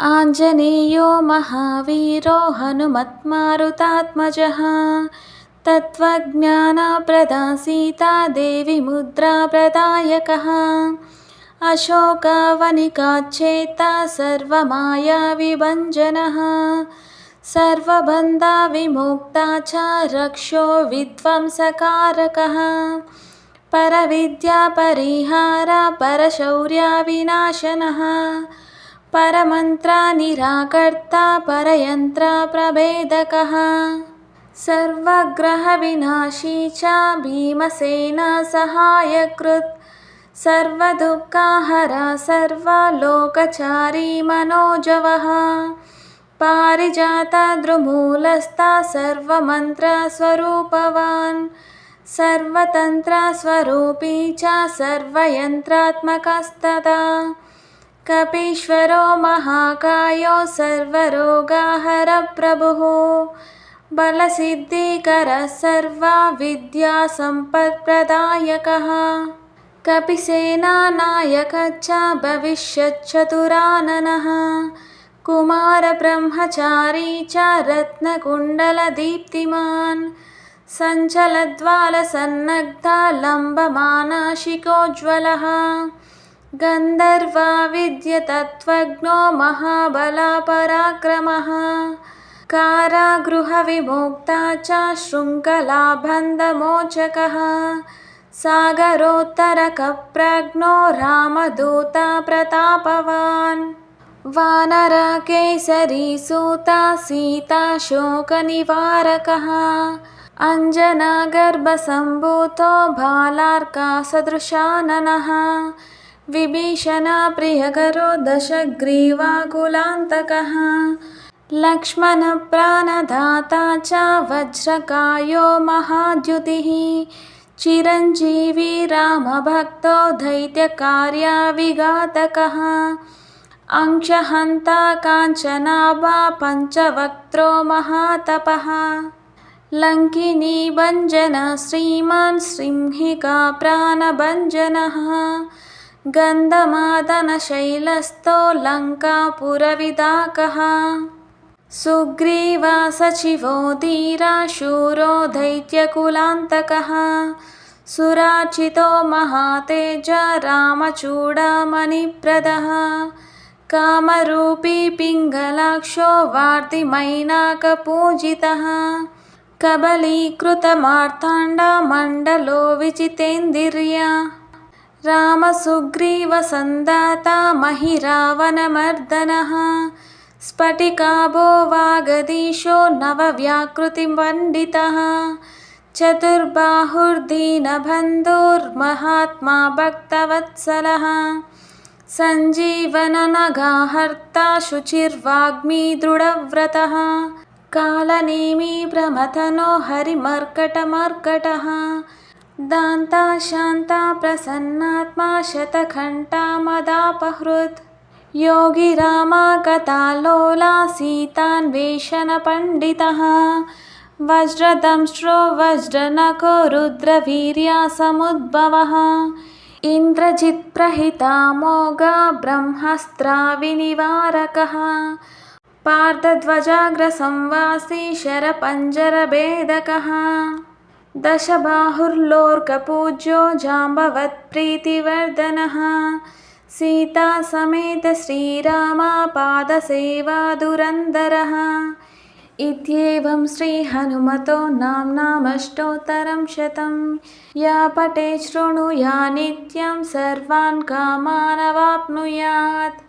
आञ्जनेयो महावीरो हनुमत्मारुतात्मजः तत्त्वज्ञानप्रदा देवी मुद्राप्रदायकः अशोकवनिकाच्छेत्ता सर्वमायाविभञ्जनः सर्वबन्धविमुक्ता च रक्षो विध्वंसकारकः परविद्यापरिहार परशौर्यविनाशनः परमन्त्रनिराकर्ता परयन्त्रप्रभेदकः सर्वग्रहविनाशी च भीमसेनसहायकृत् सर्वदुःखहरः सर्वलोकचारी मनोजवः पारिजातद्रुमूलस्था सर्वमन्त्रस्वरूपवान् सर्वतन्त्रस्वरूपी च सर्वयन्त्रात्मकस्तदा कपीश्वरो महाकायो सर्वरोगहरप्रभुः बलसिद्धिकरः सर्वविद्यासम्पत्प्रदायकः कपिसेनानायकः च भविष्यच्चतुराननः कुमारब्रह्मचारी च रत्नकुण्डलदीप्तिमान् सञ्चलद्वालसन्नग्धा लम्बमानाशिकोज्ज्वलः गन्धर्वविद्यतत्त्वज्ञो महाबलपराक्रमः कारागृहविमुक्ता च शृङ्खलाबन्धमोचकः सागरोत्तरकप्रज्ञो रामदूतप्रतापवान् वानरकेसरीसूता सीताशोकनिवारकः अञ्जनागर्भसम्भूतो बालार्कासदृशाननः विभीषणप्रियकरो दशग्रीवाकुलान्तकः लक्ष्मणप्राणदाता च वज्रकायो महाद्युतिः चिरञ्जीवी रामभक्तो दैत्यकार्यविघातकः अंशहन्ता काञ्चनाभा पञ्चवक्त्रो महातपः लङ्किनी भञ्जन श्रीमान् सिंहिका प्राणभञ्जनः गन्धमादनशैलस्थो लङ्कापुरविदाकः सुग्रीवसचिवो धीरा शूरो दैत्यकुलान्तकः सुरार्चितो महातेज रामचूडामणिप्रदः कामरूपी पिङ्गलाक्षो वार्तिमैनाकपूजितः कबलीकृतमार्ताण्डमण्डलो विजितेन्द्रिया रामसुग्रीवसन्धाता महिरावणमर्दनः स्फटिकाभो वागधीशो नवव्याकृतिपण्डितः चतुर्बाहुर्दीनबन्धुर्महात्मा भक्तवत्सलः सञ्जीवननगाहर्ता शुचिर्वाग्मी दृढव्रतः कालनेमी प्रमथनो हरिमर्कटमर्कटः दान्ता शान्ता प्रसन्नात्मा शतघण्टा मदापहृत् योगी रामा कथालोला सीतान्वेषणपण्डितः वज्रदंष्ट्रो वज्रनखो रुद्रवीर्यसमुद्भवः इन्द्रजित्प्रहितामोघा ब्रह्मास्त्रविनिवारकः पार्थध्वजाग्रसंवासी शरपञ्जरभेदकः दशबाहुर्लोर्कपूज्यो जाम्बवत्प्रीतिवर्धनः सीतासमेत श्रीरामपादसेवाधुरन्धरः इत्येवं श्रीहनुमतो नाम्नामष्टोत्तरं शतं या पठेत् शृणुयात् नित्यं सर्वान् कामानवाप्नुयात्।